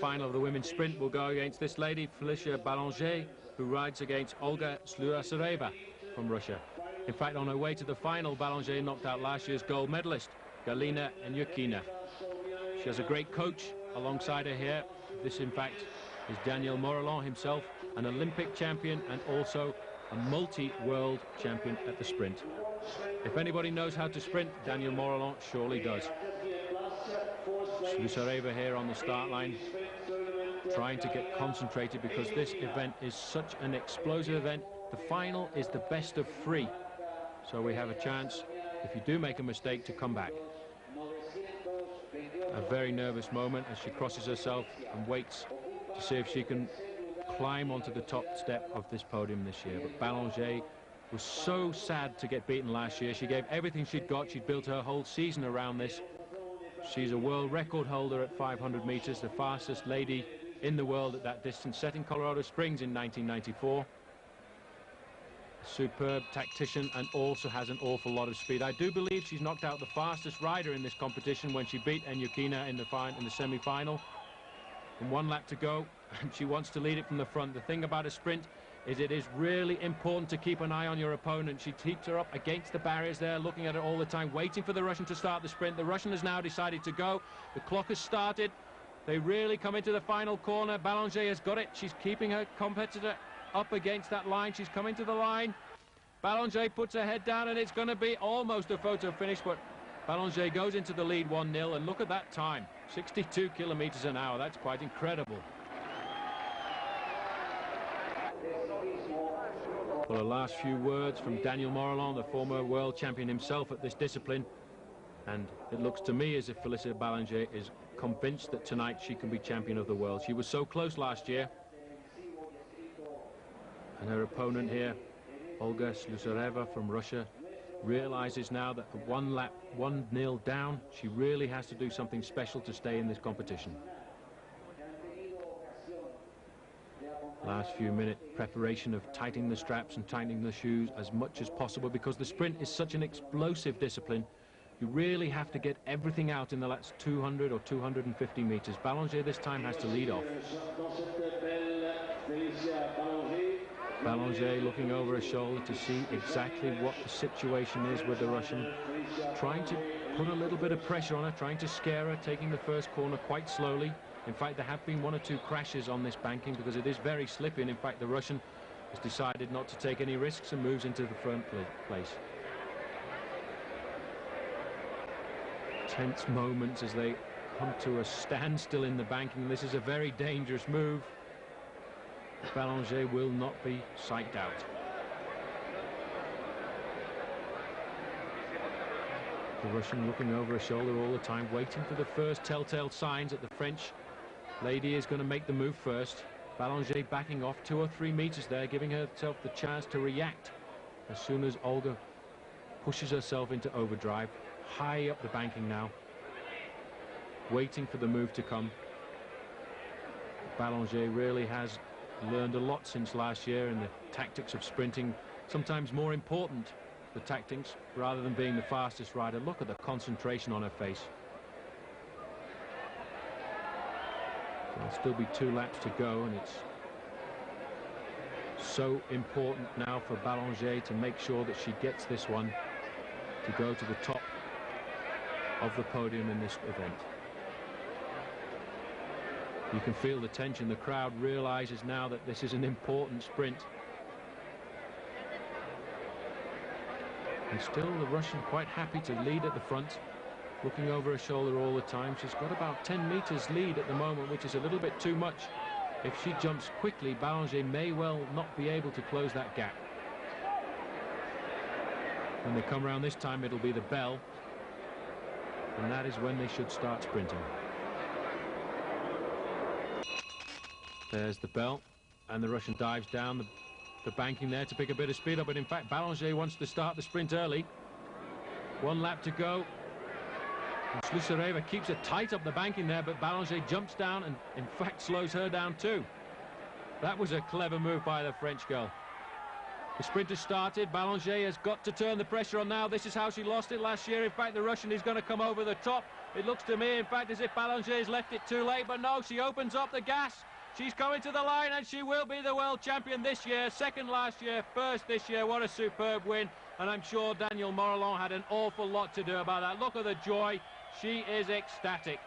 final of the women's sprint will go against this lady, Felicia Balanger, who rides against Olga Sluzareva from Russia. In fact, on her way to the final, Balanger knocked out last year's gold medalist, Galina Enyukina. She has a great coach alongside her here. This, in fact, is Daniel Morillon himself, an Olympic champion and also a multi-world champion at the sprint. If anybody knows how to sprint, Daniel Morillon surely does. Sluzareva here on the start line, trying to get concentrated because this event is such an explosive event. The final is the best of 3. So we have a chance, if you do make a mistake, to come back. A very nervous moment as she crosses herself and waits to see if she can climb onto the top step of this podium this year. But Balanger was so sad to get beaten last year. She gave everything she'd got. She'd built her whole season around this. She's a world record holder at 500 meters, the fastest lady in the world at that distance, set in Colorado Springs in 1994. Superb tactician and also has an awful lot of speed. I do believe she's knocked out the fastest rider in this competition when she beat Enyukina in the semi-final. And 1 lap to go, and she wants to lead it from the front. The thing about a sprint is it is really important to keep an eye on your opponent. She keeps her up against the barriers there, looking at it all the time, waiting for the Russian to start the sprint. The Russian has now decided to go. The clock has started. They really come into the final corner. Balanger has got it. She's keeping her competitor up against that line. She's coming to the line. Balanger puts her head down, and it's going to be almost a photo finish, but Balanger goes into the lead 1-0, and look at that time, 62 kilometers an hour. That's quite incredible. Well, the last few words from Daniel Morillon, the former world champion himself at this discipline, and it looks to me as if Felicia Balanger is convinced that tonight she can be champion of the world. She was so close last year. And her opponent here, Olga Sluzareva from Russia, realizes now that at 1 lap, 1-0 down, she really has to do something special to stay in this competition. Last few minute preparation of tightening the straps and tightening the shoes as much as possible, because the sprint is such an explosive discipline. You really have to get everything out in the last 200 or 250 meters. Balanger this time has to lead off. Balanger looking over her shoulder to see exactly what the situation is with the Russian, trying to put a little bit of pressure on her, trying to scare her, taking the first corner quite slowly. In fact, there have been 1 or 2 crashes on this banking because it is very slippy, and in fact the Russian has decided not to take any risks and moves into the front place. Tense moments as they come to a standstill in the banking. This is a very dangerous move. Balanger will not be psyched out. The Russian looking over her shoulder all the time, waiting for the first telltale signs that the French lady is going to make the move first. Balanger backing off 2 or 3 meters there, giving herself the chance to react as soon as Olga pushes herself into overdrive. High up the banking now, waiting for the move to come. Balanger really has learned a lot since last year in the tactics of sprinting, sometimes more important, the tactics, rather than being the fastest rider. Look at the concentration on her face. There'll still be 2 laps to go, and it's so important now for Balanger to make sure that she gets this one to go to the top of the podium in this event. You can feel the tension. The crowd realizes now that this is an important sprint. And still the Russian quite happy to lead at the front, looking over her shoulder all the time. She's got about 10 meters lead at the moment, which is a little bit too much. If she jumps quickly, Balanger may well not be able to close that gap. When they come around this time, it'll be the bell, and that is when they should start sprinting. There's the bell, and the Russian dives down the banking there to pick a bit of speed up, but in fact Balanger wants to start the sprint early. 1 lap to go. And Sluzareva keeps it tight up the banking there, but Balanger jumps down and in fact slows her down too. That was a clever move by the French girl. The sprint has started. Ballanger has got to turn the pressure on now. This is how she lost it last year. In fact, the Russian is going to come over the top. It looks to me, in fact, as if Ballanger has left it too late. But no, she opens up the gas. She's coming to the line, and she will be the world champion this year. Second last year, first this year. What a superb win. And I'm sure Danielle Morillon had an awful lot to do about that. Look at the joy. She is ecstatic.